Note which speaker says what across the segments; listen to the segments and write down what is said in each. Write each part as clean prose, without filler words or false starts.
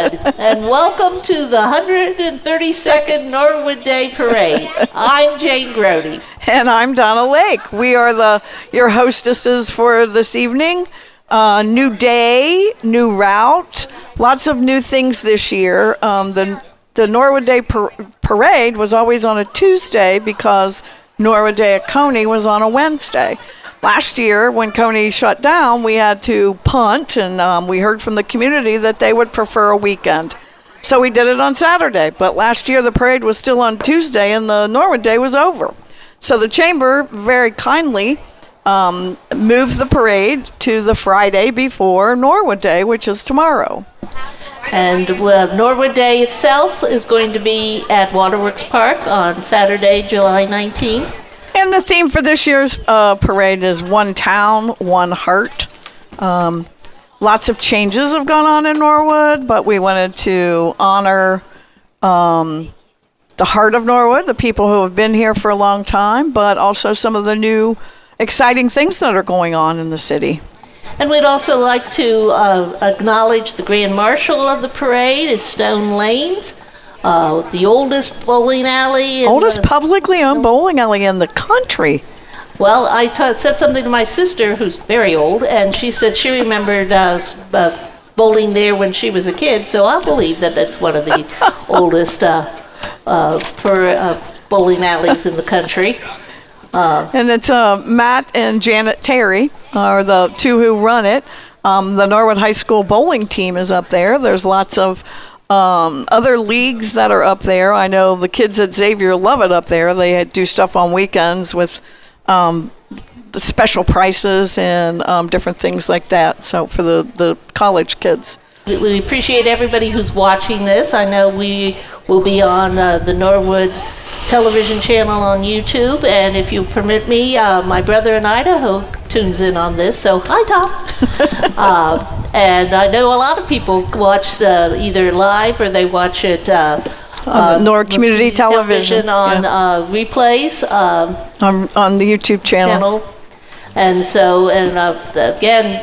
Speaker 1: Norwood, and welcome to the 132nd Norwood Day Parade. I'm Jane Grody.
Speaker 2: And I'm Donna Lake. We are your hostesses for this evening. New day, new route, lots of new things this year. The Norwood Day Parade was always on a Tuesday because Norwood Day at Coney was on a Wednesday. Last year, when Coney shut down, we had to punt, and we heard from the community that they would prefer a weekend. So we did it on Saturday. But last year, the parade was still on Tuesday, and the Norwood Day was over. So the Chamber very kindly moved the parade to the Friday before Norwood Day, which is tomorrow.
Speaker 1: And Norwood Day itself is going to be at Waterworks Park on Saturday, July 19th.
Speaker 2: And the theme for this year's parade is One Town, One Heart. Lots of changes have gone on in Norwood, but we wanted to honor the heart of Norwood, the people who have been here for a long time, but also some of the new exciting things that are going on in the city.
Speaker 1: And we'd also like to acknowledge the Grand Marshal of the parade is Stone Lanes. The oldest bowling alley.
Speaker 2: Oldest publicly owned bowling alley in the country.
Speaker 1: Well, I said something to my sister, who's very old, and she said she remembered bowling there when she was a kid, so I believe that that's one of the oldest bowling alleys in the country.
Speaker 2: And it's Matt and Janet Terry are the two who run it. The Norwood High School bowling team is up there. There's lots of other leagues that are up there. I know the kids at Xavier love it up there. They do stuff on weekends with the special prices and different things like that. So for the college kids.
Speaker 1: We appreciate everybody who's watching this. I know we will be on the Norwood television channel on YouTube, and if you permit me, my brother in Idaho tunes in on this, so hi Tom. And I know a lot of people watch either live or they watch it on
Speaker 2: the Norwood Community Television
Speaker 1: on replays
Speaker 2: on the YouTube channel.
Speaker 1: And so, again,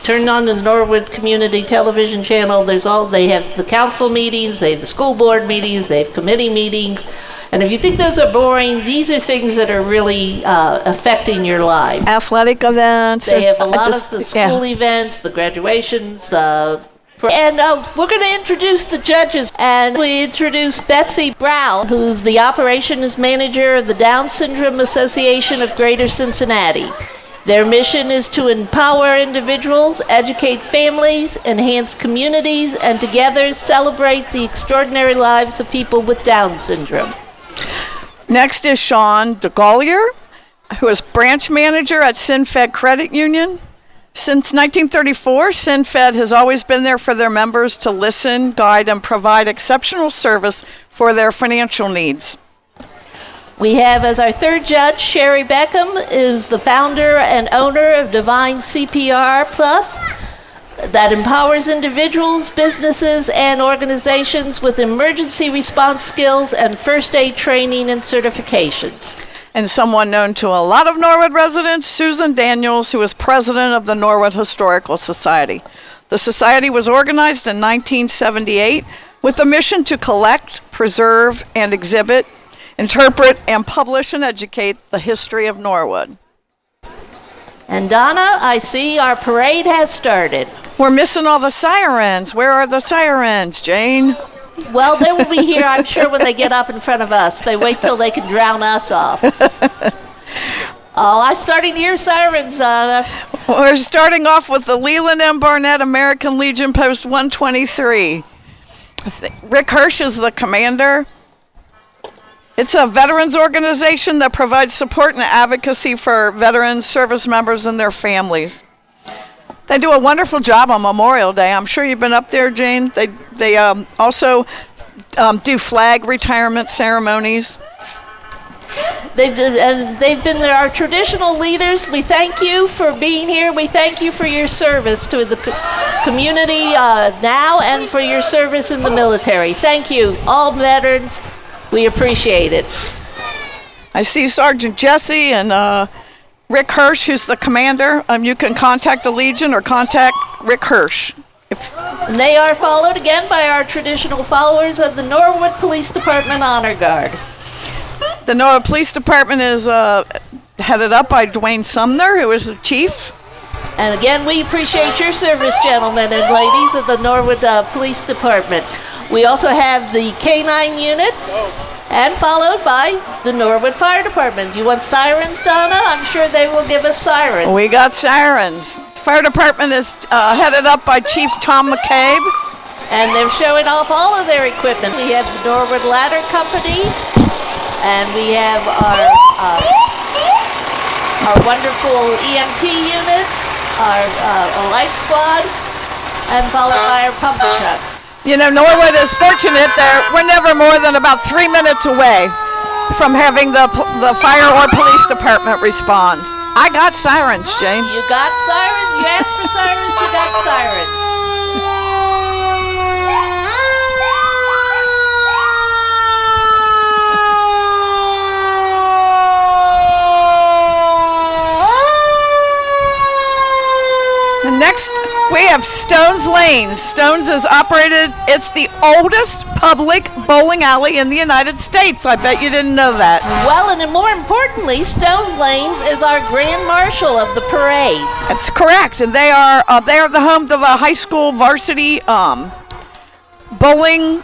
Speaker 1: turn on the Norwood Community Television channel. They have the council meetings, they have the school board meetings, they have committee meetings. And if you think those are boring, these are things that are really affecting your life.
Speaker 2: Athletic events.
Speaker 1: They have a lot of the school events, the graduations, and we're going to introduce the judges. And we introduce Betsy Brown, who's the operations manager of the Down Syndrome Association of Greater Cincinnati. Their mission is to empower individuals, educate families, enhance communities, and together celebrate the extraordinary lives of people with Down syndrome.
Speaker 2: Next is Sean DeGaulier, who is branch manager at SinFed Credit Union. Since 1934, SinFed has always been there for their members to listen, guide, and provide exceptional service for their financial needs.
Speaker 1: We have as our third judge, Sherry Beckham, is the founder and owner of Divine CPR Plus that empowers individuals, businesses, and organizations with emergency response skills and first aid training and certifications.
Speaker 2: And someone known to a lot of Norwood residents, Susan Daniels, who is president of the Norwood Historical Society. The society was organized in 1978 with the mission to collect, preserve, and exhibit, interpret, and publish and educate the history of Norwood.
Speaker 1: And Donna, I see our parade has started.
Speaker 2: We're missing all the sirens. Where are the sirens, Jane?
Speaker 1: Well, they will be here, I'm sure, when they get up in front of us. They wait till they can drown us off. I'm starting to hear sirens, Donna.
Speaker 2: We're starting off with the Leland M. Barnett American Legion Post 123. Rick Hirsch is the commander. It's a veterans organization that provides support and advocacy for veterans, service members, and their families. They do a wonderful job on Memorial Day. I'm sure you've been up there, Jane. They also do flag retirement ceremonies.
Speaker 1: They've been our traditional leaders. We thank you for being here. We thank you for your service to the community now and for your service in the military. Thank you, all veterans. We appreciate it.
Speaker 2: I see Sergeant Jesse and Rick Hirsch, who's the commander. You can contact the Legion or contact Rick Hirsch.
Speaker 1: And they are followed again by our traditional followers of the Norwood Police Department Honor Guard.
Speaker 2: The Norwood Police Department is headed up by Dwayne Sumner, who is the chief.
Speaker 1: And again, we appreciate your service, gentlemen and ladies of the Norwood Police Department. We also have the K-9 unit, and followed by the Norwood Fire Department. You want sirens, Donna? I'm sure they will give us sirens.
Speaker 2: We got sirens. The fire department is headed up by Chief Tom McCabe.
Speaker 1: And they're showing off all of their equipment. We have the Norwood Ladder Company, and we have our wonderful EMT units, our life squad, and followed by our pump truck.
Speaker 2: You know, Norwood is fortunate that we're never more than about 3 minutes away from having the fire or police department respond. I got sirens, Jane.
Speaker 1: You got sirens? You asked for sirens, you got sirens.
Speaker 2: Next, we have Stones Lanes. Stones is operated, it's the oldest public bowling alley in the United States. I bet you didn't know that.
Speaker 1: Well, and more importantly, Stones Lanes is our grand marshal of the parade.
Speaker 2: That's correct, and they are the home to the high school varsity bowling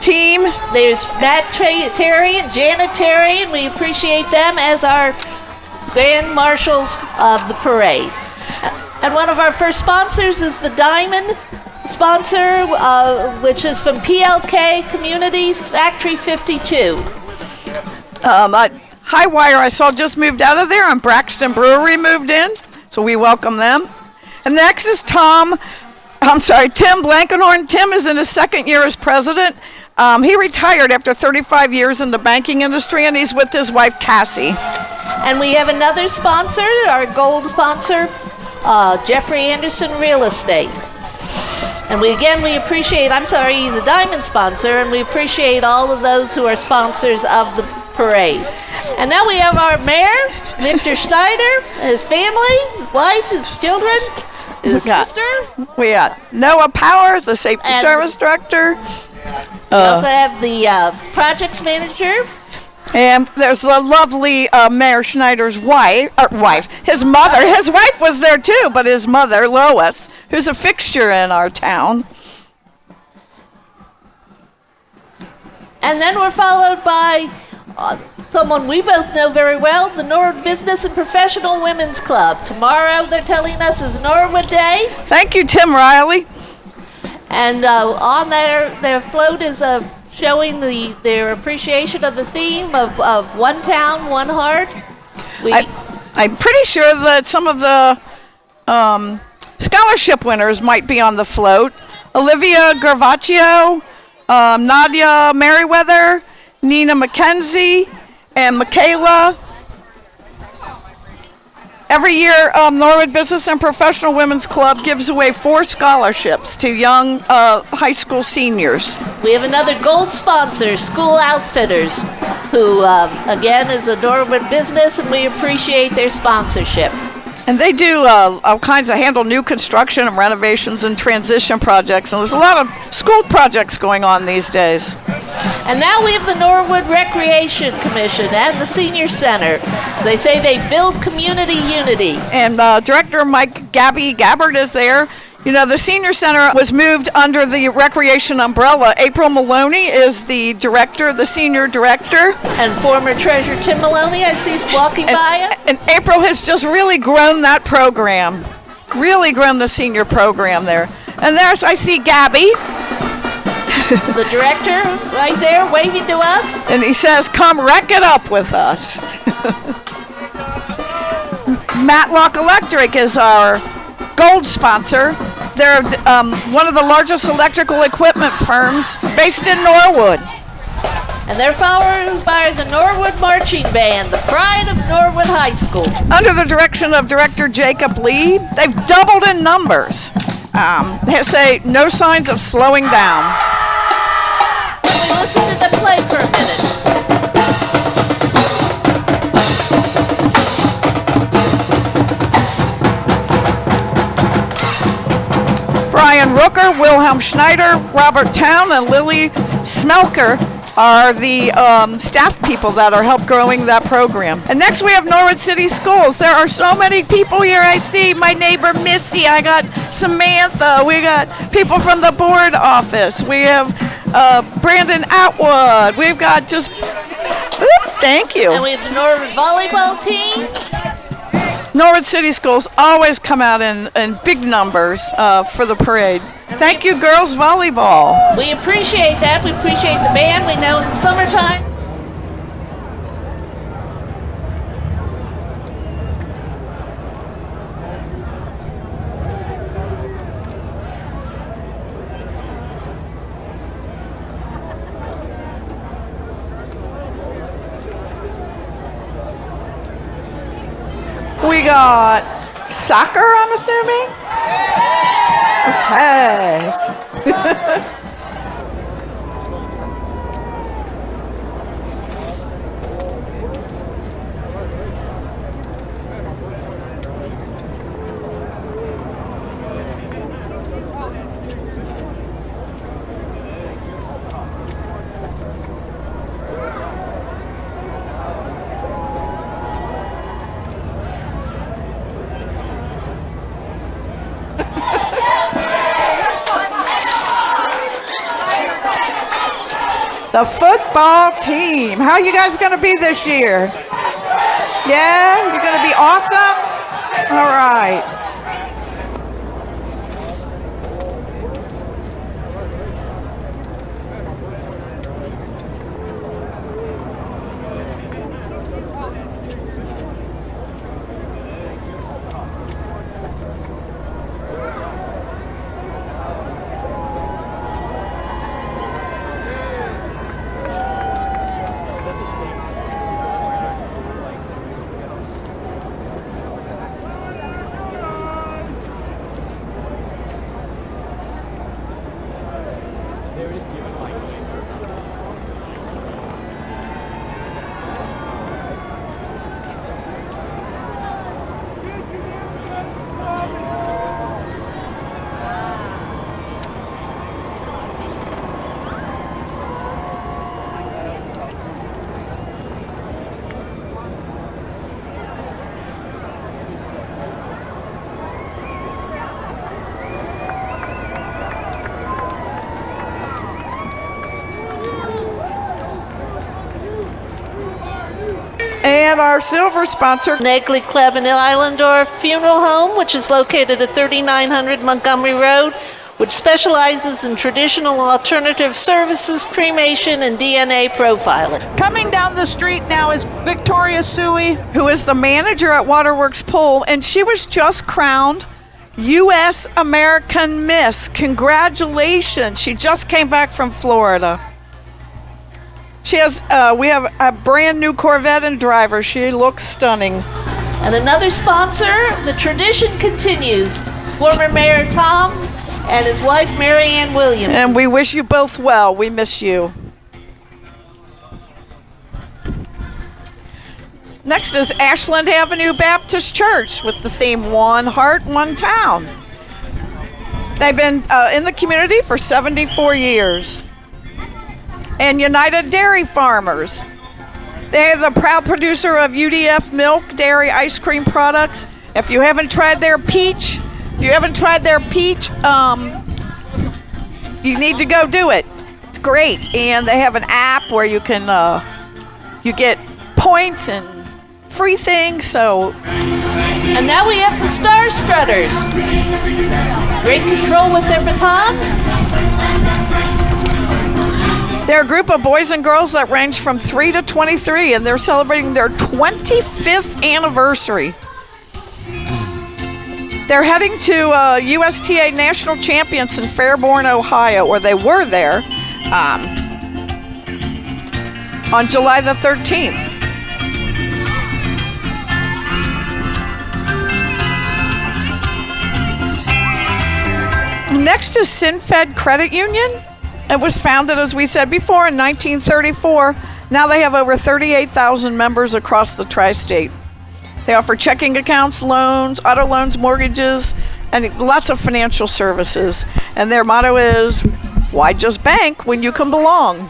Speaker 2: team.
Speaker 1: There's Matt Terry and Janet Terry, and we appreciate them as our grand marshals of the parade. And one of our first sponsors is the Diamond sponsor, which is from PLK Communities, Factory 52.
Speaker 2: Highwire, I saw, just moved out of there, and Braxton Brewery moved in, so we welcome them. And next is Tim Blankenhorn. Tim is in his second year as president. He retired after 35 years in the banking industry, and he's with his wife, Cassie.
Speaker 1: And we have another sponsor, our gold sponsor, Jeffrey Anderson Real Estate. And we appreciate, he's a diamond sponsor, and we appreciate all of those who are sponsors of the parade. And now we have our mayor, Victor Schneider, his family, his wife, his children, his sister.
Speaker 2: We got Noah Power, the safety service director.
Speaker 1: We also have the projects manager.
Speaker 2: And there's the lovely Mayor Schneider's wife. His mother. His wife was there too, but his mother, Lois, who's a fixture in our town.
Speaker 1: And then we're followed by someone we both know very well, the Norwood Business and Professional Women's Club. Tomorrow, they're telling us, is Norwood Day.
Speaker 2: Thank you, Tim Riley.
Speaker 1: And on their float is showing their appreciation of the theme of One Town, One Heart.
Speaker 2: I'm pretty sure that some of the scholarship winners might be on the float. Olivia Gravaccio, Nadia Merriweather, Nina McKenzie, and Michaela. Every year, Norwood Business and Professional Women's Club gives away 4 scholarships to young high school seniors.
Speaker 1: We have another gold sponsor, School Outfitters, who, again, is a Norwood business, and we appreciate their sponsorship.
Speaker 2: And they do all kinds of handle new construction and renovations and transition projects, and there's a lot of school projects going on these days.
Speaker 1: And now we have the Norwood Recreation Commission and the Senior Center. They say they build community unity. And
Speaker 2: Director Gabby Gabbard is there. You know, the Senior Center was moved under the Recreation umbrella. April Maloney is the director, the senior director.
Speaker 1: And former Treasurer Tim Maloney, I see walking by us.
Speaker 2: And April has just really grown that program, really grown the senior program there. And there's, I see Gabby.
Speaker 1: The director right there waving to us.
Speaker 2: And he says, come wreck it up with us. Matlock Electric is our gold sponsor. They're one of the largest electrical equipment firms based in Norwood.
Speaker 1: And they're followed by the Norwood Marching Band, the pride of Norwood High School.
Speaker 2: Under the direction of Director Jacob Lee, they've doubled in numbers. They say no signs of slowing down.
Speaker 1: Can we listen to them play for a minute?
Speaker 2: Brian Rooker, Wilhelm Schneider, Robert Town, and Lily Smelker are the staff people that are help growing that program. And next we have Norwood City Schools. There are so many people here. I see my neighbor Missy. I got Samantha. We got people from the board office. We have Brandon Atwood. We've got just, thank you.
Speaker 1: And we have the Norwood volleyball team.
Speaker 2: Norwood City Schools always come out in big numbers for the parade. Thank you, girls volleyball.
Speaker 1: We appreciate that. We appreciate the band. We know in the summertime.
Speaker 2: We got soccer, I'm assuming? Okay. The football team. How are you guys going to be this year? Yeah? You're going to be awesome? All right. And our silver sponsor,
Speaker 1: Negley Kleb and Islandorf Funeral Home, which is located at 3900 Montgomery Road, which specializes in traditional alternative services, cremation, and DNA profiling.
Speaker 2: Coming down the street now is Victoria Suey, who is the manager at Waterworks Pool, and she was just crowned U.S. American Miss. Congratulations. She just came back from Florida. She has, we have a brand new Corvette and driver. She looks stunning.
Speaker 1: And another sponsor, the tradition continues. Former Mayor Tom and his wife Mary Ann Williams.
Speaker 2: And we wish you both well. We miss you. Next is Ashland Avenue Baptist Church with the theme One Heart, One Town. They've been in the community for 74 years. And United Dairy Farmers. They're the proud producer of UDF milk, dairy, ice cream products. If you haven't tried their peach, you need to go do it. It's great. And they have an app where you can, you get points and free things, so.
Speaker 1: And now we have the Star Strutters. Great control with their batons.
Speaker 2: They're a group of boys and girls that range from 3 to 23, and they're celebrating their 25th anniversary. They're heading to USTA National Champions in Fairborn, Ohio, or they were there on July the 13th. Next is SinFed Credit Union. It was founded, as we said before, in 1934. Now they have over 38,000 members across the tri-state. They offer checking accounts, loans, auto loans, mortgages, and lots of financial services. And their motto is, why just bank when you can belong?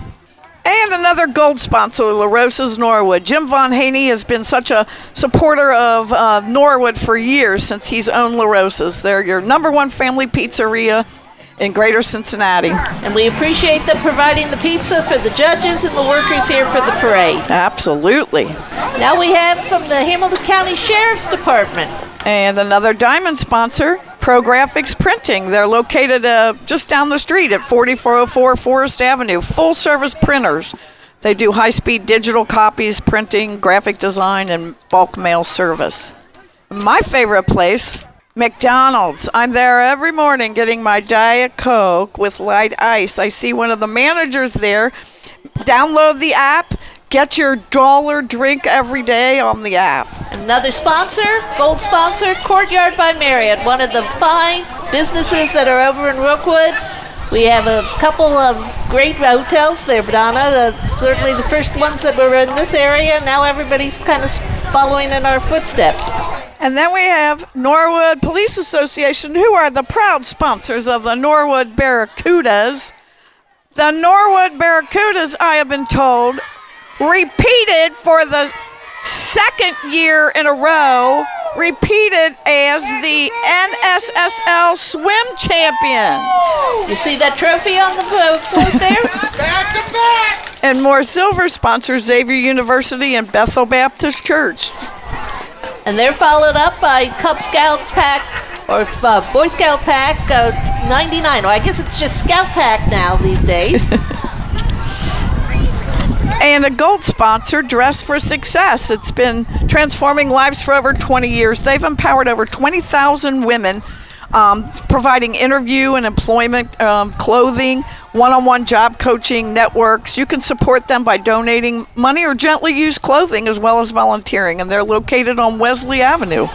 Speaker 2: And another gold sponsor, La Rosa's Norwood. Jim Von Haney has been such a supporter of Norwood for years since he's owned La Rosa's. They're your #1 family pizzeria in Greater Cincinnati.
Speaker 1: And we appreciate them providing the pizza for the judges and the workers here for the parade.
Speaker 2: Absolutely.
Speaker 1: Now we have from the Hamilton County Sheriff's Department.
Speaker 2: And another diamond sponsor, Pro Graphics Printing. They're located just down the street at 4404 Forest Avenue. Full service printers. They do high-speed digital copies, printing, graphic design, and bulk mail service. My favorite place, McDonald's. I'm there every morning getting my Diet Coke with light ice. I see one of the managers there. Download the app. Get your dollar drink every day on the app.
Speaker 1: Another sponsor, gold sponsor, Courtyard by Marriott, one of the fine businesses that are over in Rookwood. We have a couple of great hotels there, Donna. Certainly the first ones that were in this area. Now everybody's kind of following in our footsteps.
Speaker 2: And then we have Norwood Police Association, who are the proud sponsors of the Norwood Barracudas. The Norwood Barracudas, I have been told, repeated for the second year in a row, repeated as the NSSL swim champions.
Speaker 1: You see that trophy on the float there?
Speaker 3: Back to back!
Speaker 2: And more silver sponsors, Xavier University and Bethel Baptist Church.
Speaker 1: And they're followed up by Cub Scout Pack, or Boy Scout Pack 99. Well, I guess it's just Scout Pack now these days.
Speaker 2: And a gold sponsor, Dress for Success. It's been transforming lives for over 20 years. They've empowered over 20,000 women, providing interview and employment clothing, one-on-one job coaching networks. You can support them by donating money or gently used clothing as well as volunteering. And they're located on Wesley Avenue.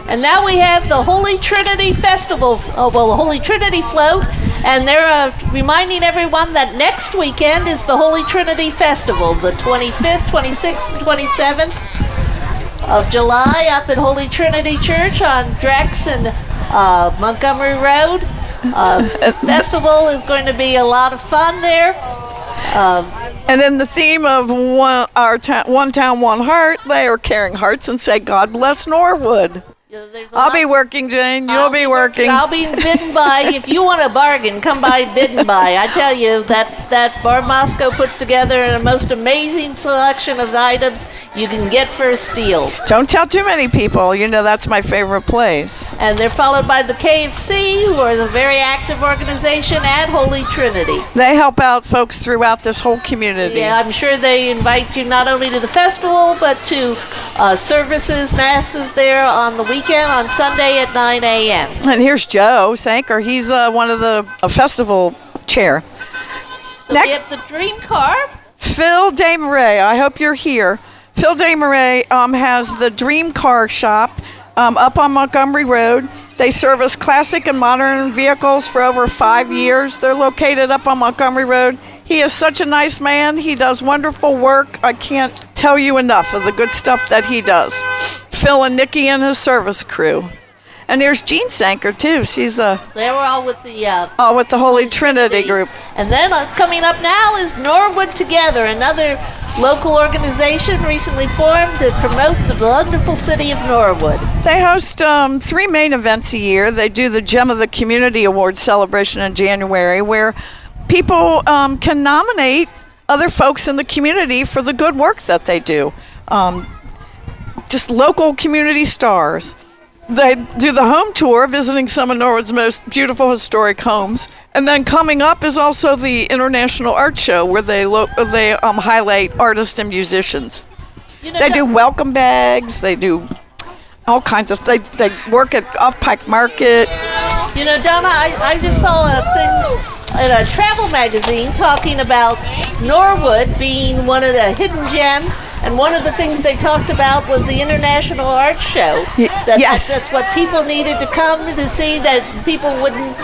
Speaker 1: And now we have the Holy Trinity Festival, the Holy Trinity Float, and they're reminding everyone that next weekend is the Holy Trinity Festival, the 25th, 26th, and 27th of July up at Holy Trinity Church on Drex and Montgomery Road. Festival is going to be a lot of fun there.
Speaker 2: And in the theme of one town, one heart, they are carrying hearts and say, God bless Norwood. I'll be working, Jane. You'll be working.
Speaker 1: I'll be bidden by. If you want a bargain, come by bidden by. I tell you, that Bar Moscow puts together a most amazing selection of items you can get for a steal.
Speaker 2: Don't tell too many people. You know that's my favorite place.
Speaker 1: And they're followed by the KFC, who are the very active organization at Holy Trinity.
Speaker 2: They help out folks throughout this whole community.
Speaker 1: Yeah, I'm sure they invite you not only to the festival, but to services, masses there on the weekend on Sunday at 9 a.m.
Speaker 2: And here's Joe Sanker. He's one of the festival chair.
Speaker 1: So we have the Dream Car.
Speaker 2: Phil Desmarais. I hope you're here. Phil Desmarais has the Dream Car Shop up on Montgomery Road. They service classic and modern vehicles for over 5 years. They're located up on Montgomery Road. He is such a nice man. He does wonderful work. I can't tell you enough of the good stuff that he does. Phil and Nikki and his service crew. And there's Jean Sanker too. She's
Speaker 1: They were all with the
Speaker 2: with the Holy Trinity group.
Speaker 1: And then coming up now is Norwood Together, another local organization recently formed to promote the wonderful city of Norwood.
Speaker 2: They host 3 main events a year. They do the Gem of the Community Award celebration in January, where people can nominate other folks in the community for the good work that they do. Just local community stars. They do the home tour, visiting some of Norwood's most beautiful historic homes. And then coming up is also the International Art Show, where they highlight artists and musicians.
Speaker 1: You know,
Speaker 2: They do welcome bags. They do all kinds of. They work at Off Pike Market.
Speaker 1: You know, Donna, I just saw a thing in a travel magazine talking about Norwood being one of the hidden gems. And one of the things they talked about was the International Art Show.
Speaker 2: Yes.
Speaker 1: That's what people needed to come to see, that people wouldn't,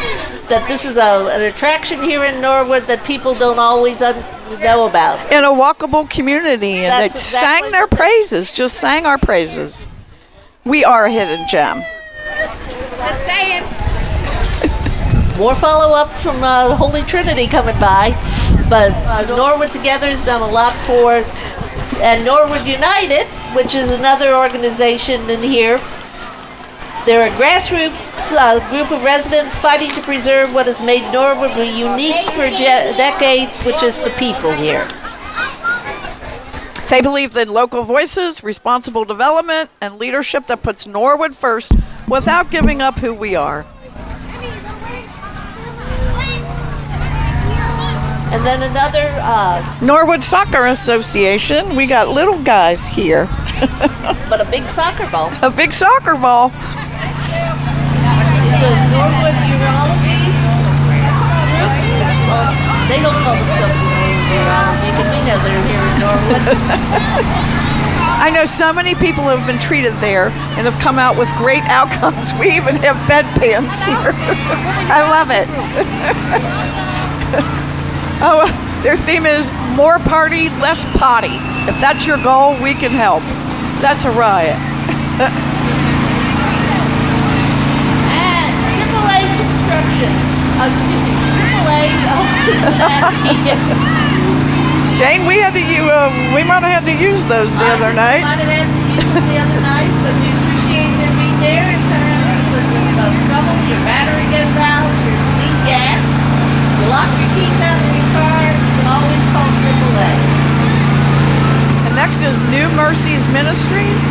Speaker 1: that this is an attraction here in Norwood that people don't always know about.
Speaker 2: In a walkable community, and
Speaker 1: That's
Speaker 2: they
Speaker 1: exactly
Speaker 2: sang their
Speaker 1: what they-
Speaker 2: praises, just sang our praises. We are a hidden gem.
Speaker 3: Just saying.
Speaker 1: More follow-ups from Holy Trinity coming by, but Norwood Together has done a lot for, and Norwood United, which is another organization in here. They're a grassroots group of residents fighting to preserve what has made Norwood unique for decades, which is the people here.
Speaker 2: They believe in local voices, responsible development, and leadership that puts Norwood first without giving up who we are.
Speaker 1: And then another
Speaker 2: Norwood Soccer Association. We got little guys here.
Speaker 1: but a big soccer ball.
Speaker 2: A big soccer ball.
Speaker 1: The Norwood Urology group. Well, they don't call themselves the Norwood Urology, but we know they're here in Norwood.
Speaker 2: I know so many people have been treated there and have come out with great outcomes. We even have bedpans here. I love it. Oh, their theme is more party, less potty. If that's your goal, we can help. That's a riot.
Speaker 1: And AAA Construction. Excuse me, AAA of Cincinnati.
Speaker 2: Jane, we might have had to use those the other night.
Speaker 1: Might have had to use them the other night, but we appreciate their being there in terms of trouble. Your battery goes out, you need gas, you lock your keys out of your car, you can always call AAA.
Speaker 2: And next is New Mercies Ministries.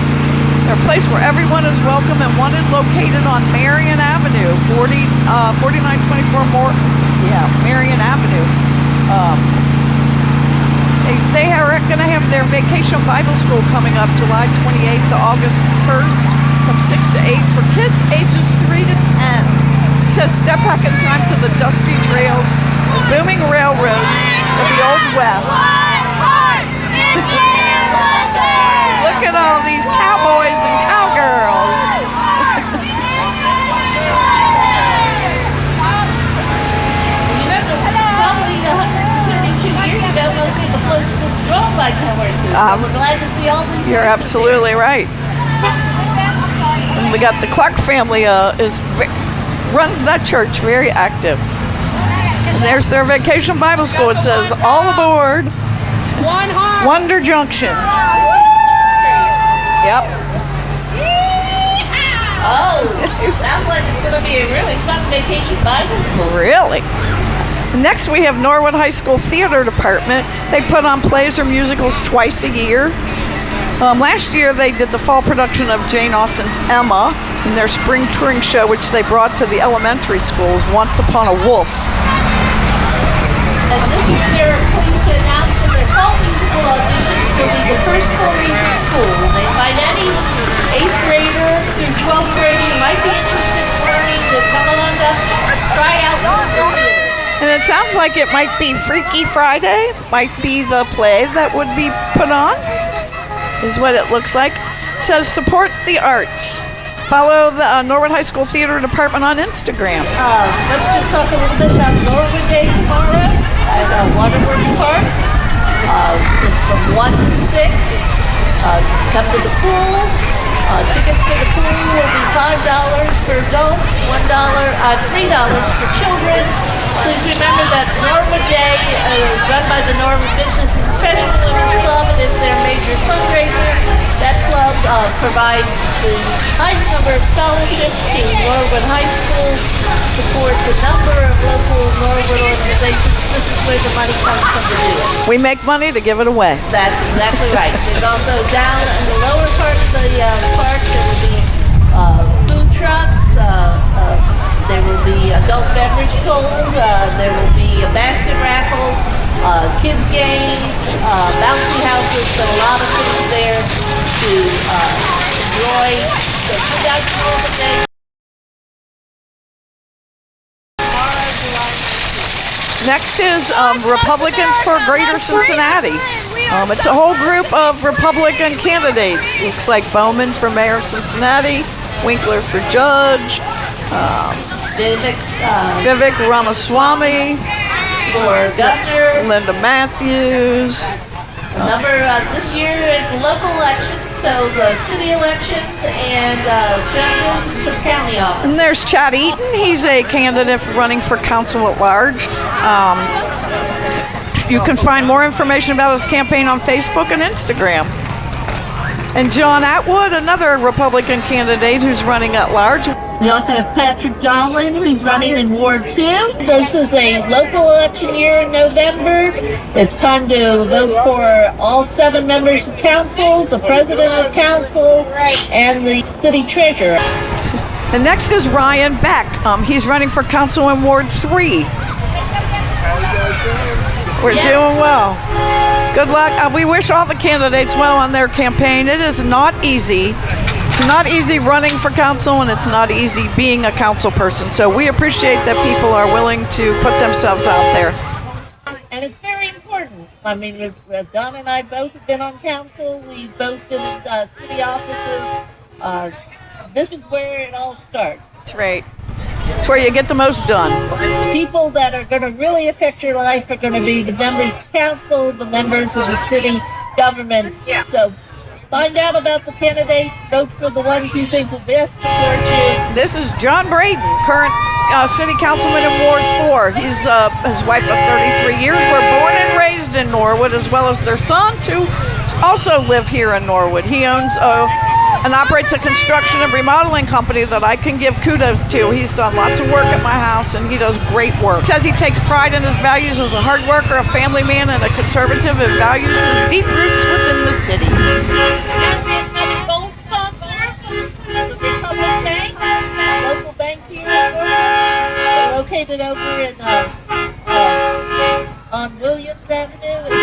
Speaker 2: They're a place where everyone is welcome and wanted, located on Marion Avenue, 4924 Marion Avenue. They are going to have their Vacation Bible School coming up July 28th to August 1st from 6 to 8 for kids ages 3 to 10. It says step back in time to the dusty trails, the booming railroads of the Old West. Look at all these cowboys and cowgirls.
Speaker 1: You know, probably 132 years ago, most of the floats were drawn by horses. So we're glad to see all these.
Speaker 2: You're
Speaker 1: horses
Speaker 2: absolutely right. And we got the Clark family runs that church, very active. And there's their Vacation Bible School. It says all aboard
Speaker 3: One heart.
Speaker 2: Wonder Junction. Yep.
Speaker 1: Oh, sounds like it's going to be a really fun Vacation Bible School.
Speaker 2: Really? Next, we have Norwood High School Theater Department. They put on plays or musicals twice a year. Last year, they did the fall production of Jane Austen's Emma in their spring touring show, which they brought to the elementary schools, Once Upon a Wolf.
Speaker 1: And this year they're pleased to announce that their fall musical auditions will be the first full week of school. They invite any 8th grader through 12th grader who might be interested in learning to come along to try out for the theater.
Speaker 2: And it sounds like it might be Freaky Friday, might be the play that would be put on, is what it looks like. It says support the arts. Follow the Norwood High School Theater Department on Instagram.
Speaker 1: Let's just talk a little bit about Norwood Day tomorrow at Waterworks Park. It's from 1 to 6. Come to the pool. Tickets for the pool will be $5 for adults, $3 for children. Please remember that Norwood Day is run by the Norwood Business and Professional Women's Club. It is their major fundraiser. That club provides the highest number of scholarships to Norwood High School, supports a number of local Norwood organizations. This is where the money comes from to do it.
Speaker 2: We make money to give it away.
Speaker 1: That's exactly right. There's also down in the lower part of the park, there will be food trucks, there will be adult beverage sold, there will be a basket raffle, kids games, bouncy houses, so a lot of things there to enjoy. So come down to Norwood Day. Tomorrow, July 19th.
Speaker 2: Next is Republicans for Greater Cincinnati. It's a whole group of Republican candidates. Looks like Bowman for mayor of Cincinnati, Winkler for judge, Vivek Ramaswamy
Speaker 1: for governor,
Speaker 2: Linda Matthews,
Speaker 1: This year is the local elections, so the city elections and judges and some county offices.
Speaker 2: And there's Chad Eaton. He's a candidate running for council at large. You can find more information about his campaign on Facebook and Instagram. And John Atwood, another Republican candidate who's running at large.
Speaker 1: We also have Patrick Dolan, who's running in Ward 2. This is a local election year in November. It's time to vote for all 7 members of council, the president of council, and the city treasurer.
Speaker 2: And next is Ryan Beck. He's running for council in Ward 3. We're doing well. Good luck. We wish all the candidates well on their campaign. It is not easy. It's not easy running for council, and it's not easy being a council person. So we appreciate that people are willing to put themselves out there.
Speaker 1: And it's very important. I mean, Don and I both have been on council. We've both been in city offices. This is where it all starts.
Speaker 2: That's right. It's where you get the most done.
Speaker 1: People that are going to really affect your life are going to be the members of council, the members of the city government. So find out about the candidates, vote for the ones you think will best support you.
Speaker 2: This is John Braden, current city councilman in Ward 4. He's his wife of 33 years. We're born and raised in Norwood, as well as their sons who also live here in Norwood. He owns and operates a construction and remodeling company that I can give kudos to. He's done lots of work at my house, and he does great work. He says he takes pride in his values as a hard worker, a family man, and a conservative, and values his deep roots within the city.
Speaker 1: And we have another gold sponsor, the Republic Bank, a local bank here in Norwood. They're located over in on Williams Avenue.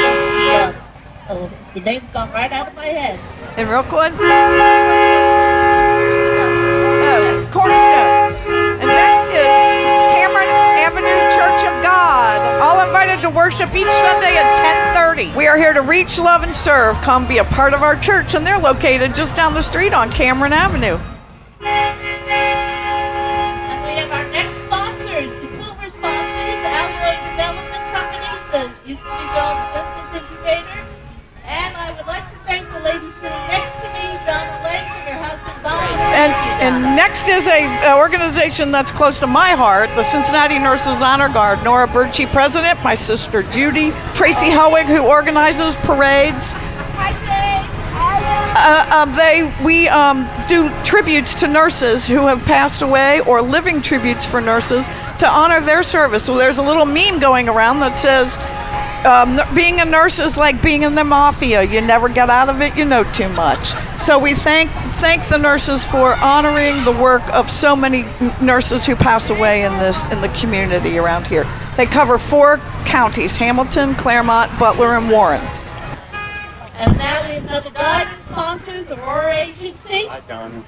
Speaker 1: And the name's gone right out of my head.
Speaker 2: In Rookwood? Cornerstone. And next is Cameron Avenue Church of God. All invited to worship each Sunday at 10:30. We are here to reach, love, and serve. Come be a part of our church, and they're located just down the street on Cameron Avenue.
Speaker 1: And we have our next sponsors, the silver sponsors, Alloy Development Company, that used to be called Business Incubator. And I would like to thank the lady sitting next to me, Donna Lake, and her husband, Bob.
Speaker 2: And next is a organization that's close to my heart, the Cincinnati Nurses Honor Guard. Nora Birchie, president, my sister Judy, Tracy Helwig, who organizes parades. We do tributes to nurses who have passed away, or living tributes for nurses to honor their service. So there's a little meme going around that says, being a nurse is like being in the mafia. You never get out of it, you know too much. So we thank the nurses for honoring the work of so many nurses who pass away in the community around here. They cover 4 counties: Hamilton, Claremont, Butler, and Warren.
Speaker 1: And now we have another guidance sponsor, the Roar Agency. Hi, Donna.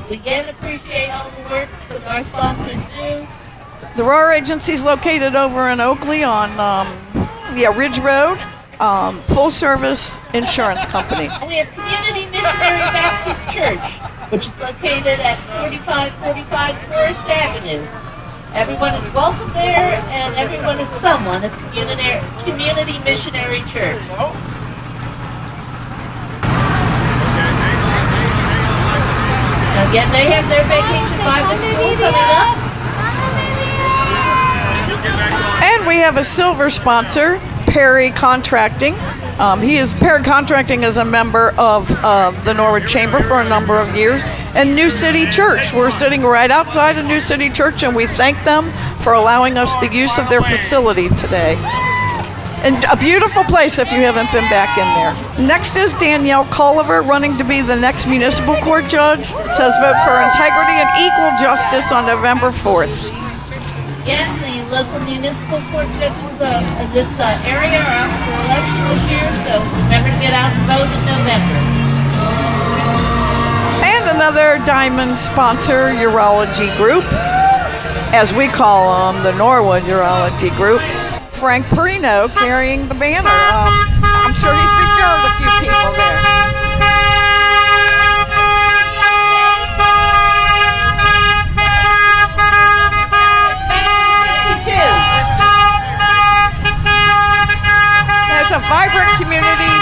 Speaker 1: We again appreciate all the work that our sponsors do.
Speaker 2: The Roar Agency is located over in Oakley on Ridge Road, full service insurance company.
Speaker 1: We have Community Missionary Baptist Church, which is located at 4545 Forest Avenue. Everyone is welcome there, and everyone is someone at the Community Missionary Church. Again, they have their vacation Bible school coming up.
Speaker 2: And we have a silver sponsor, Perry Contracting. Perry Contracting is a member of the Norwood Chamber for a number of years. And New City Church. We're sitting right outside of New City Church, and we thank them for allowing us the use of their facility today. And a beautiful place if you haven't been back in there. Next is Danielle Culliver, running to be the next municipal court judge. It says vote for integrity and equal justice on November 4th.
Speaker 1: Again, the local municipal court judges of this area are up for election this year, so remember to get out and vote in November.
Speaker 2: And another diamond sponsor, Urology Group, as we call them, the Norwood Urology Group. Frank Perino carrying the banner. I'm sure he's referred a few people there. It's a vibrant community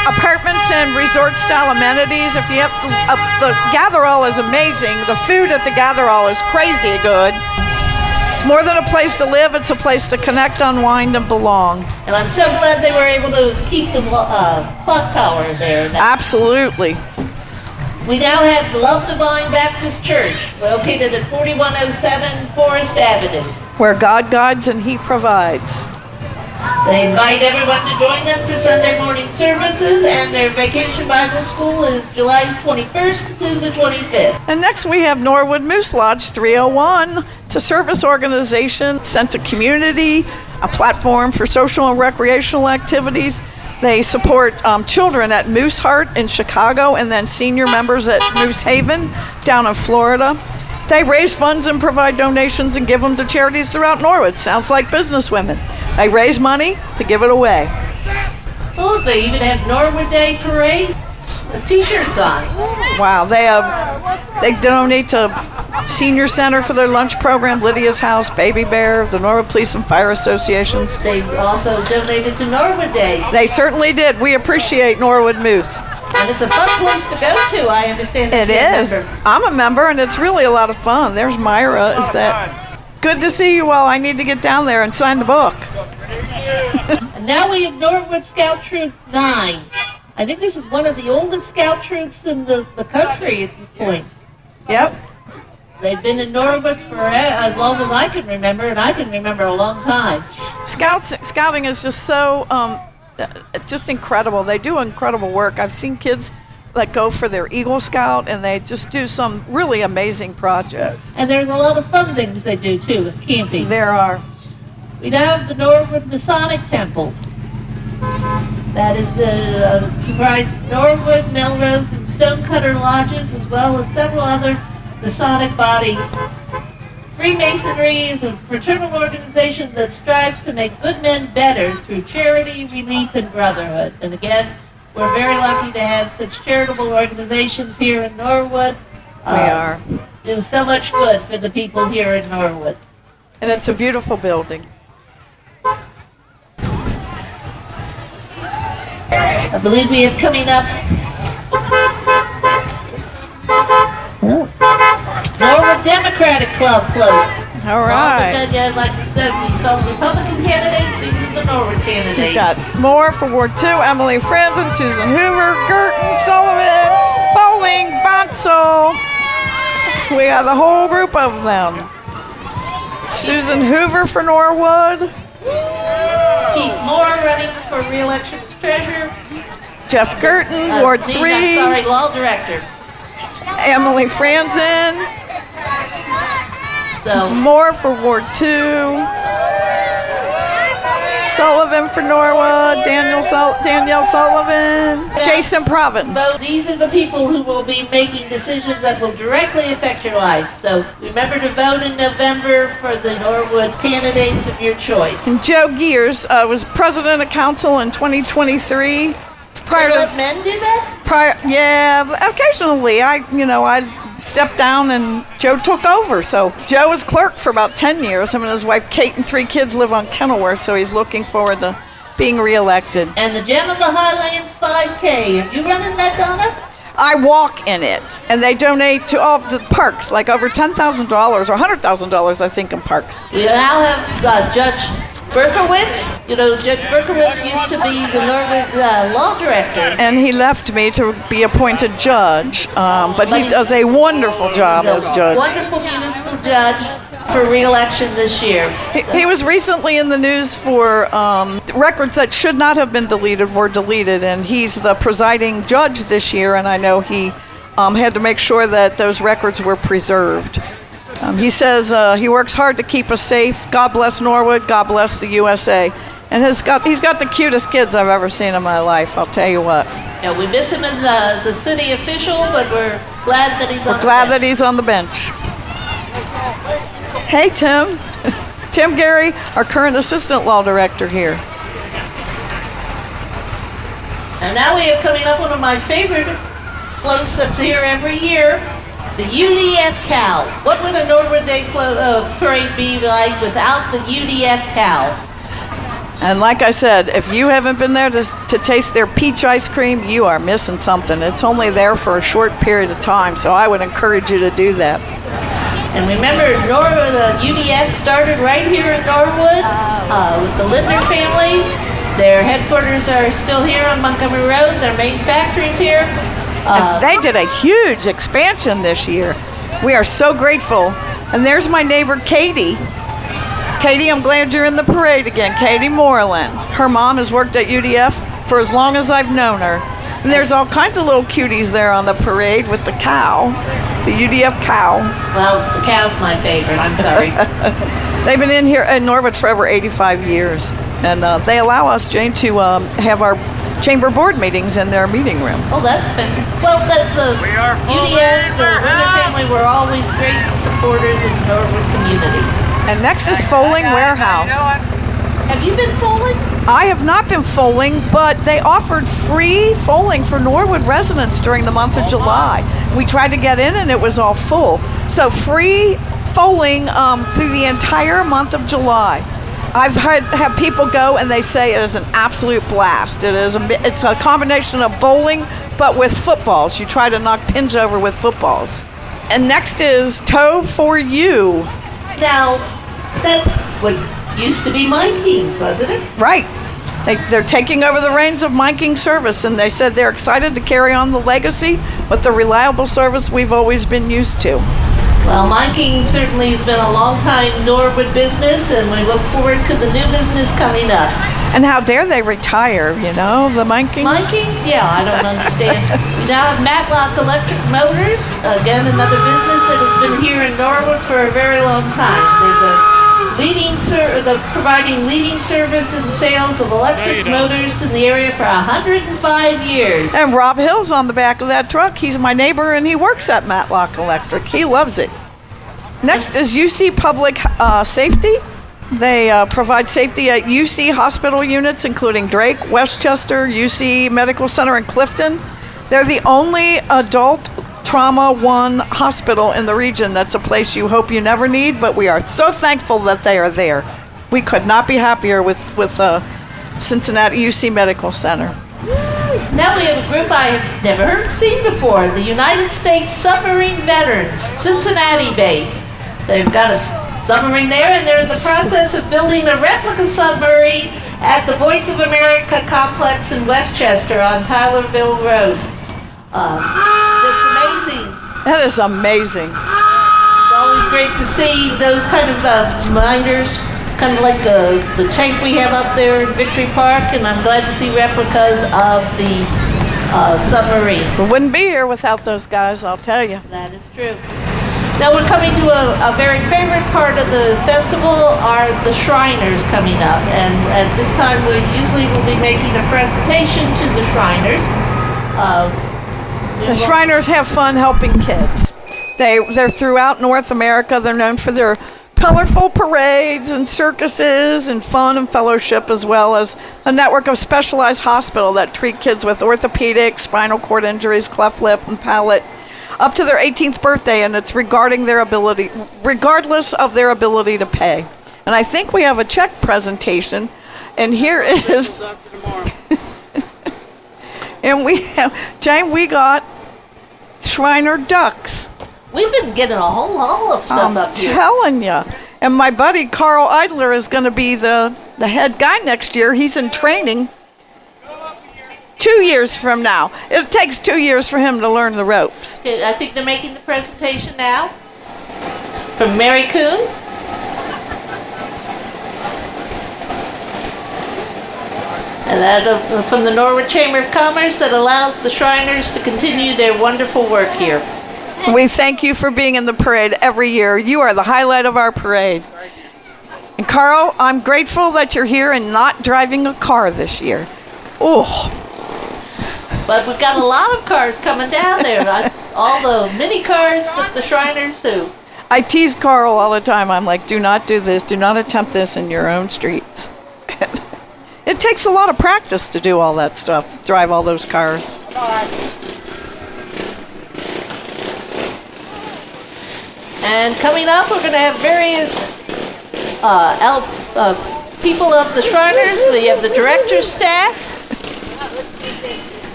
Speaker 2: apartments and resort-style amenities. If you have the Gatherall is amazing. The food at the Gatherall is crazy good. It's more than a place to live. It's a place to connect, unwind, and belong.
Speaker 1: And I'm so glad they were able to keep the clock tower there.
Speaker 2: Absolutely.
Speaker 1: We now have the Love Divine Baptist Church, located at 4107 Forest Avenue.
Speaker 2: Where God guides and He provides.
Speaker 1: They invite everyone to join them for Sunday morning services, and their Vacation Bible School is July 21st to the 25th.
Speaker 2: And next we have Norwood Moose Lodge 301. It's a service organization sent to community, a platform for social and recreational activities. They support children at Moose Heart in Chicago, and then senior members at Moose Haven down in Florida. They raise funds and provide donations and give them to charities throughout Norwood. Sounds like businesswomen. They raise money to give it away.
Speaker 1: Oh, they even have Norwood Day Parade t-shirts on.
Speaker 2: Wow, they donate to Senior Center for their lunch program, Lydia's House, Baby Bear, the Norwood Police and Fire Associations.
Speaker 1: They also donated to Norwood Day.
Speaker 2: They certainly did. We appreciate Norwood Moose.
Speaker 1: And it's a fun place to go to, I understand.
Speaker 2: It is. I'm a member, and it's really a lot of fun. There's Myra. Is that good to see you all? I need to get down there and sign the book.
Speaker 1: And now we have Norwood Scout Troop 9. I think this is one of the oldest scout troops in the country at this point.
Speaker 2: Yep.
Speaker 1: They've been in Norwood for as long as I can remember, and I can remember a long time.
Speaker 2: Scouting is just so just incredible. They do incredible work. I've seen kids that go for their Eagle Scout, and they just do some really amazing projects.
Speaker 1: And there's a lot of fun things they do too in camping.
Speaker 2: There are.
Speaker 1: We now have the Norwood Masonic Temple. That is comprised of Norwood, Melrose, and Stonecutter lodges, as well as several other Masonic bodies. Freemasonry is a fraternal organization that strives to make good men better through charity, relief, and brotherhood. And again, we're very lucky to have such charitable organizations here in Norwood.
Speaker 2: We are.
Speaker 1: Do so much good for the people here in Norwood.
Speaker 2: And it's a beautiful building.
Speaker 1: I believe we have coming up Norwood Democratic Club float.
Speaker 2: All right.
Speaker 1: Like we said, we saw the Republican candidates. These are the Norwood candidates.
Speaker 2: We've got more for Ward 2, Emily Franzen, Susan Hoover, Gerton, Sullivan, Bowling, Bonso. We got the whole group of them. Susan Hoover for Norwood.
Speaker 1: Keith Moore running for re-election as treasurer.
Speaker 2: Jeff Gerton, Ward 3.
Speaker 1: Law director.
Speaker 2: Emily Franzen.
Speaker 1: So
Speaker 2: Moore for Ward 2. Sullivan for Norwood. Danielle Sullivan. Jason Province.
Speaker 1: So these are the people who will be making decisions that will directly affect your life. So remember to vote in November for the Norwood candidates of your choice.
Speaker 2: And Joe Gears was president of council in 2023. Prior
Speaker 1: They
Speaker 2: to
Speaker 1: let men do that?
Speaker 2: yeah, occasionally I stepped down and Joe took over. So Joe was clerk for about 10 years. Him and his wife Kate and 3 kids live on Kenilworth, so he's looking forward to being reelected.
Speaker 1: And the Gem of the Highlands 5K. Are you running that, Donna?
Speaker 2: I walk in it, and they donate to all the parks, like over $10,000 or $100,000, I think, in parks.
Speaker 1: We now have Judge Berkowitz. You know, Judge Berkowitz used to be the Norwood law director.
Speaker 2: And he left me to be appointed judge, but he does a wonderful job as judge.
Speaker 1: Wonderful municipal judge for re-election this year.
Speaker 2: He was recently in the news for records that should not have been deleted were deleted, and he's the presiding judge this year, and I know he had to make sure that those records were preserved. He says he works hard to keep us safe. God bless Norwood. God bless the USA. And he's got the cutest kids I've ever seen in my life, I'll tell you what.
Speaker 1: Yeah, we miss him as a city official, but we're glad that he's on the bench.
Speaker 2: Glad that he's on the bench. Hey, Tim. Tim Gary, our current assistant law director here.
Speaker 1: And now we have coming up one of my favorite floats that's here every year, the UDF cow. What would a Norwood Day parade be like without the UDF cow?
Speaker 2: And like I said, if you haven't been there to taste their peach ice cream, you are missing something. It's only there for a short period of time, so I would encourage you to do that.
Speaker 1: And remember, UDS started right here in Norwood with the Lindner family. Their headquarters are still here on Montgomery Road. Their main factory's here.
Speaker 2: And they did a huge expansion this year. We are so grateful. And there's my neighbor, Katie. Katie, I'm glad you're in the parade again. Katie Moreland. Her mom has worked at UDF for as long as I've known her. And there's all kinds of little cuties there on the parade with the cow, the UDF cow.
Speaker 1: Well, the cow's my favorite. I'm sorry.
Speaker 2: They've been in here in Norwood for over 85 years. And they allow us, Jane, to have our chamber board meetings in their meeting room.
Speaker 1: Oh, that's fantastic. Well, the UDF, the Lindner family were always great supporters of the Norwood community.
Speaker 2: And next is Foaling Warehouse.
Speaker 1: Have you been foaling?
Speaker 2: I have not been foaling, but they offered free foaling for Norwood residents during the month of July. We tried to get in and it was all full. So free foaling through the entire month of July. I've had people go and they say it is an absolute blast. It's a combination of bowling, but with footballs. You try to knock pins over with footballs. And next is Toe for You.
Speaker 1: Now, that's what used to be Mine Kings, wasn't it?
Speaker 2: Right. They're taking over the reins of Mine King service, and they said they're excited to carry on the legacy with the reliable service we've always been used to.
Speaker 1: Well, Mine King certainly has been a long-time Norwood business, and we look forward to the new business coming up.
Speaker 2: And how dare they retire, the Mine Kings?
Speaker 1: Mine Kings? Yeah, I don't understand. We now have Matlock Electric Motors, again, another business that has been here in Norwood for a very long time. They're providing leading service and sales of electric motors in the area for 105 years.
Speaker 2: And Rob Hill's on the back of that truck. He's my neighbor, and he works at Matlock Electric. He loves it. Next is UC Public Safety. They provide safety at UC hospital units, including Drake, Westchester, UC Medical Center, and Clifton. They're the only adult Trauma 1 hospital in the region. That's a place you hope you never need, but we are so thankful that they are there. We could not be happier with Cincinnati UC Medical Center.
Speaker 1: Now we have a group I have never seen before, the United States Submarine Veterans, Cincinnati base. They've got a submarine there, and they're in the process of building a replica submarine at the Voice of America complex in Westchester on Tylerville Road. Just amazing.
Speaker 2: That is amazing.
Speaker 1: It's always great to see those kind of reminders, kind of like the tank we have up there in Victory Park, and I'm glad to see replicas of the submarines.
Speaker 2: We wouldn't be here without those guys, I'll tell you.
Speaker 1: That is true. Now we're coming to a very favorite part of the festival, are the Shriners coming up. And at this time we usually will be making a presentation to the Shriners.
Speaker 2: The Shriners have fun helping kids. They're throughout North America. They're known for their colorful parades and circuses and fun and fellowship, as well as a network of specialized hospitals that treat kids with orthopedic, spinal cord injuries, cleft lip, and palate, up to their 18th birthday, and it's regardless of their ability to pay. And I think we have a check presentation, and here is, and Jane, we got Shriner ducks.
Speaker 1: We've been getting a whole haul of stuff up here.
Speaker 2: I'm telling you. And my buddy Carl Idler is going to be the head guy next year. He's in training 2 years from now. It takes 2 years for him to learn the ropes.
Speaker 1: Okay, I think they're making the presentation now from Mary Kuhn. And that from the Norwood Chamber of Commerce, that allows the Shriners to continue their wonderful work here.
Speaker 2: We thank you for being in the parade every year. You are the highlight of our parade. And Carl, I'm grateful that you're here and not driving a car this year. Oh.
Speaker 1: But we've got a lot of cars coming down there. All the mini cars that the Shriners do.
Speaker 2: I tease Carl all the time. I'm like, do not do this. Do not attempt this in your own streets. It takes a lot of practice to do all that stuff, drive all those cars.
Speaker 1: And coming up, we're going to have various people of the Shriners, you have the director's staff.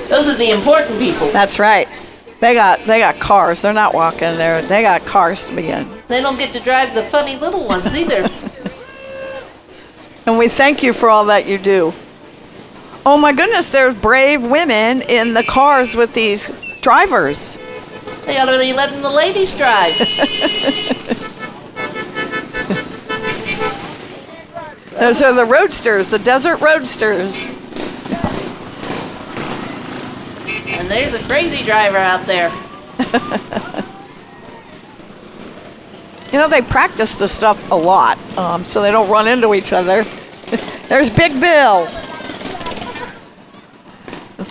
Speaker 1: Those are the important people.
Speaker 2: That's right. They got cars. They're not walking. They got cars to begin.
Speaker 1: They don't get to drive the funny little ones either.
Speaker 2: And we thank you for all that you do. Oh my goodness, there's brave women in the cars with these drivers.
Speaker 1: They ought to be letting the ladies drive.
Speaker 2: Those are the roadsters, the desert roadsters.
Speaker 1: And there's a crazy driver out there.
Speaker 2: You know, they practice this stuff a lot, so they don't run into each other. There's Big Bill.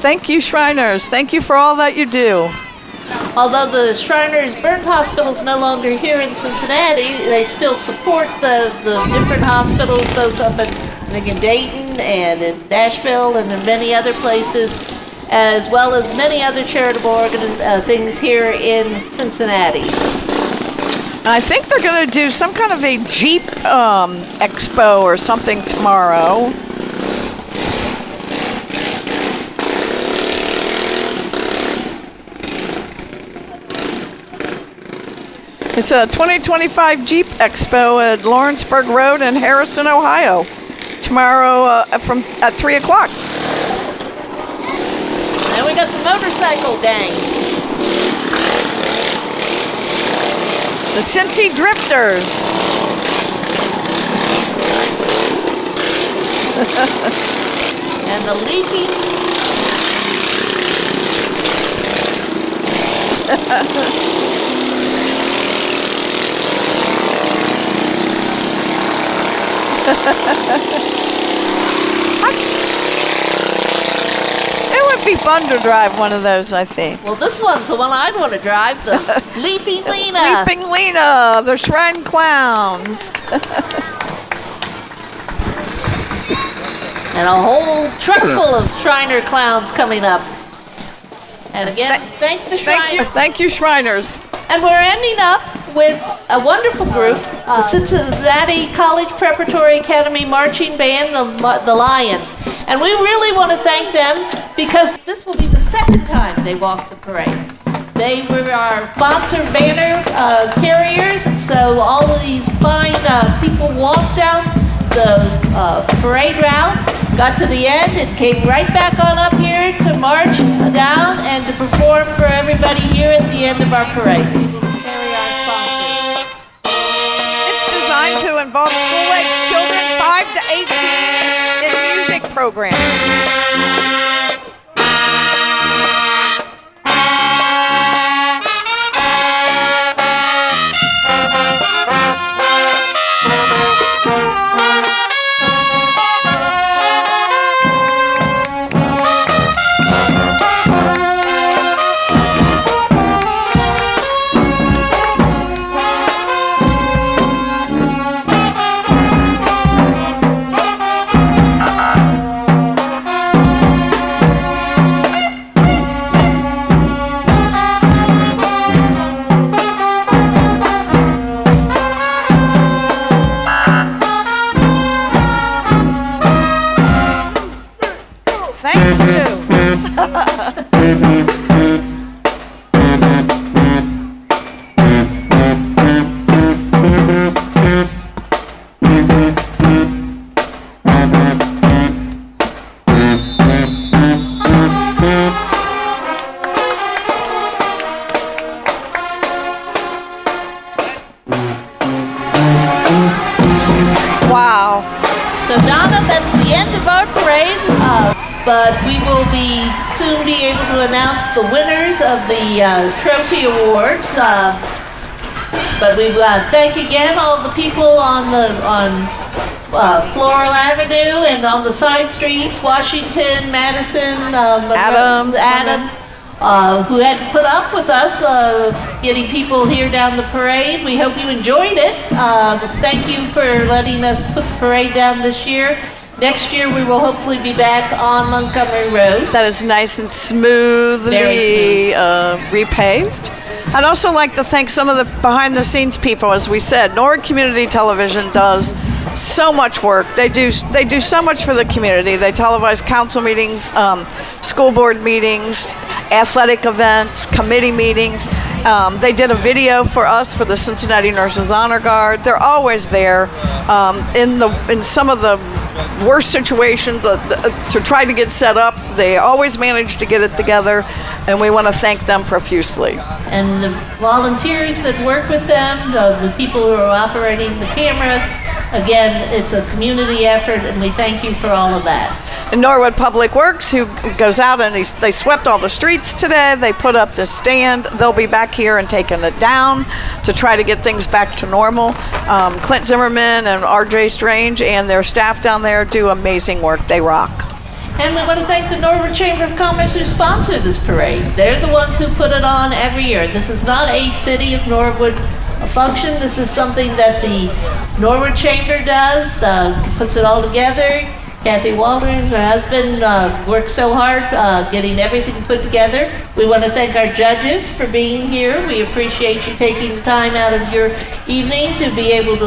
Speaker 2: Thank you, Shriners. Thank you for all that you do.
Speaker 1: Although the Shriners Burns Hospital is no longer here in Cincinnati, they still support the different hospitals, both up in Dayton and in Nashville and in many other places, as well as many other charitable things here in Cincinnati.
Speaker 2: I think they're going to do some kind of a Jeep expo or something tomorrow. It's a 2025 Jeep Expo at Lawrenceburg Road in Harrison, Ohio. Tomorrow at 3 o'clock.
Speaker 1: And we got the motorcycle gang.
Speaker 2: The Cincy Drifters.
Speaker 1: And the leaping.
Speaker 2: It would be fun to drive one of those, I think.
Speaker 1: Well, this one's the one I'd want to drive, the Leaping Lena.
Speaker 2: Leaping Lena, the Shrine Clowns.
Speaker 1: And a whole truck full of Shriner clowns coming up. And again, thank the Shriners.
Speaker 2: Thank you, Shriners.
Speaker 1: And we're ending up with a wonderful group, the Cincinnati College Preparatory Academy Marching Band, the Lions. And we really want to thank them because this will be the second time they walk the parade. They were our sponsored banner carriers, so all of these fine people walked down the parade route, got to the end, and came right back on up here to march down and to perform for everybody here at the end of our parade. Carry our sponsors.
Speaker 2: It's designed to involve school-age children 5 to 18 in music programs. Wow.
Speaker 1: So Donna, that's the end of our parade, but we will soon be able to announce the winners of the trophy awards. But we thank again all the people on Floral Avenue and on the side streets, Washington, Madison, Adams. Who had to put up with us getting people here down the parade. We hope you enjoyed it. Thank you for letting us put the parade down this year. Next year we will hopefully be back on Montgomery Road.
Speaker 2: That is nice and smoothly repaved. I'd also like to thank some of the behind-the-scenes people. As we said, Norwood Community Television does so much work. They do so much for the community. They televise council meetings, school board meetings, athletic events, committee meetings. They did a video for us for the Cincinnati Nurses Honor Guard. They're always there in some of the worst situations to try to get set up. They always manage to get it together, and we want to thank them profusely.
Speaker 1: And the volunteers that work with them, the people who are operating the cameras, again, it's a community effort, and we thank you for all of that.
Speaker 2: And Norwood Public Works, who goes out and they swept all the streets today. They put up the stand. They'll be back here and taking it down to try to get things back to normal. Clint Zimmerman and R.J. Strange and their staff down there do amazing work. They rock.
Speaker 1: And we want to thank the Norwood Chamber of Commerce who sponsored this parade. They're the ones who put it on every year. This is not a City of Norwood function. This is something that the Norwood Chamber does, puts it all together. Kathy Walters, her husband, worked so hard getting everything put together. We want to thank our judges for being here. We appreciate you taking the time out of your evening to be able to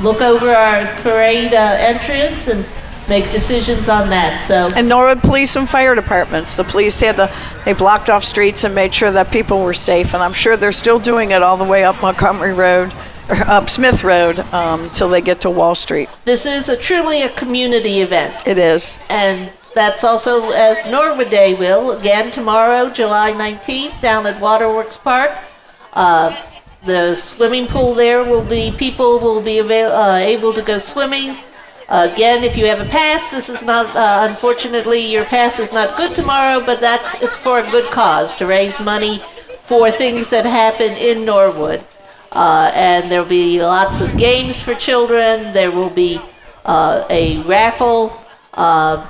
Speaker 1: look over our parade entrance and make decisions on that.
Speaker 2: And Norwood Police and Fire Departments. The police they blocked off streets and made sure that people were safe, and I'm sure they're still doing it all the way up Montgomery Road, up Smith Road, till they get to Wall Street.
Speaker 1: This is truly a community event.
Speaker 2: It is.
Speaker 1: And that's also as Norwood Day will, again tomorrow, July 19th, down at Waterworks Park. The swimming pool there people will be able to go swimming. Again, if you have a pass, this is not, unfortunately, your pass is not good tomorrow, but it's for a good cause, to raise money for things that happen in Norwood. And there'll be lots of games for children. There will be a raffle.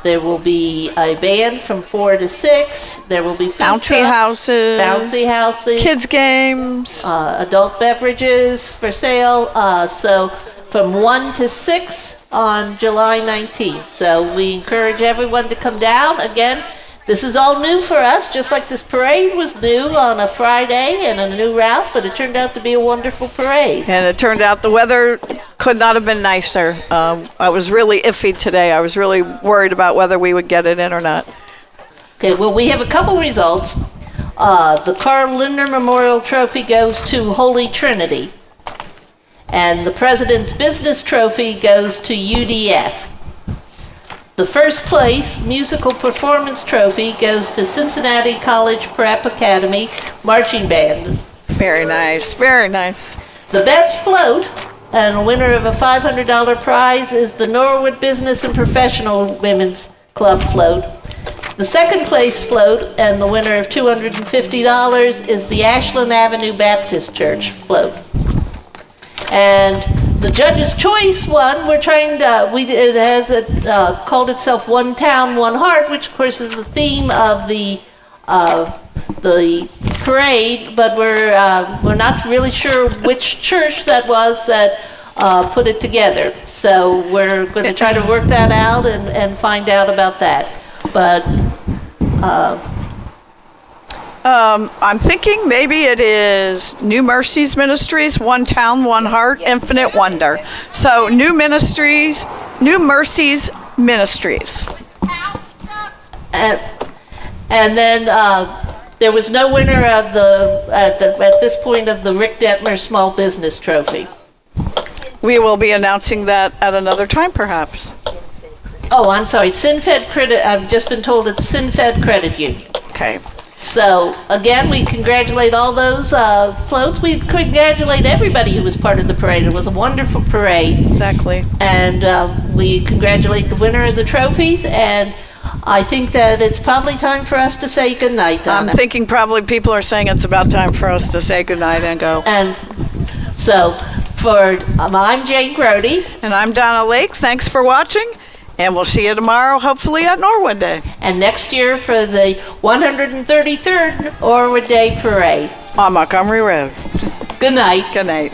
Speaker 1: There will be a band from 4 to 6. There will be food
Speaker 2: bouncy
Speaker 1: houses,
Speaker 2: kids games,
Speaker 1: adult beverages for sale. So from 1 to 6 on July 19th. So we encourage everyone to come down. Again, this is all new for us, just like this parade was new on a Friday and a new route, but it turned out to be a wonderful parade.
Speaker 2: And it turned out the weather could not have been nicer. I was really iffy today. I was really worried about whether we would get it in or not.
Speaker 1: Okay, well, we have a couple results. The Carl Lindner Memorial Trophy goes to Holy Trinity, and the President's Business Trophy goes to UDF. The first place musical performance trophy goes to Cincinnati College Prep Academy Marching Band.
Speaker 2: Very nice, very nice.
Speaker 1: The best float and a winner of a $500 prize is the Norwood Business and Professional Women's Club float. The second place float and the winner of $250 is the Ashland Avenue Baptist Church float. And the Judge's Choice one, we're trying to, it has called itself One Town, One Heart, which of course is the theme of the parade, but we're not really sure which church that was that put it together. So we're going to try to work that out and find out about that. But
Speaker 2: I'm thinking maybe it is New Mercies Ministries, One Town, One Heart, Infinite Wonder. So New Mercies Ministries.
Speaker 1: And then there was no winner of at this point of the Rick Detmer Small Business Trophy.
Speaker 2: We will be announcing that at another time, perhaps.
Speaker 1: Oh, I'm sorry. SinFed Credit. I've just been told it's SinFed Credit Union.
Speaker 2: Okay.
Speaker 1: So, again, we congratulate all those floats. We congratulate everybody who was part of the parade. It was a wonderful parade.
Speaker 2: Exactly.
Speaker 1: And we congratulate the winner of the trophies. And I think that it's probably time for us to say goodnight, Donna.
Speaker 2: I'm thinking probably people are saying it's about time for us to say goodnight and go.
Speaker 1: And so, I'm Jane Grody.
Speaker 2: And I'm Donna Lake. Thanks for watching. And we'll see you tomorrow, hopefully, at Norwood Day.
Speaker 1: And next year for the 133rd Norwood Day Parade.
Speaker 2: On Montgomery Road.
Speaker 1: Good night.
Speaker 2: Good night.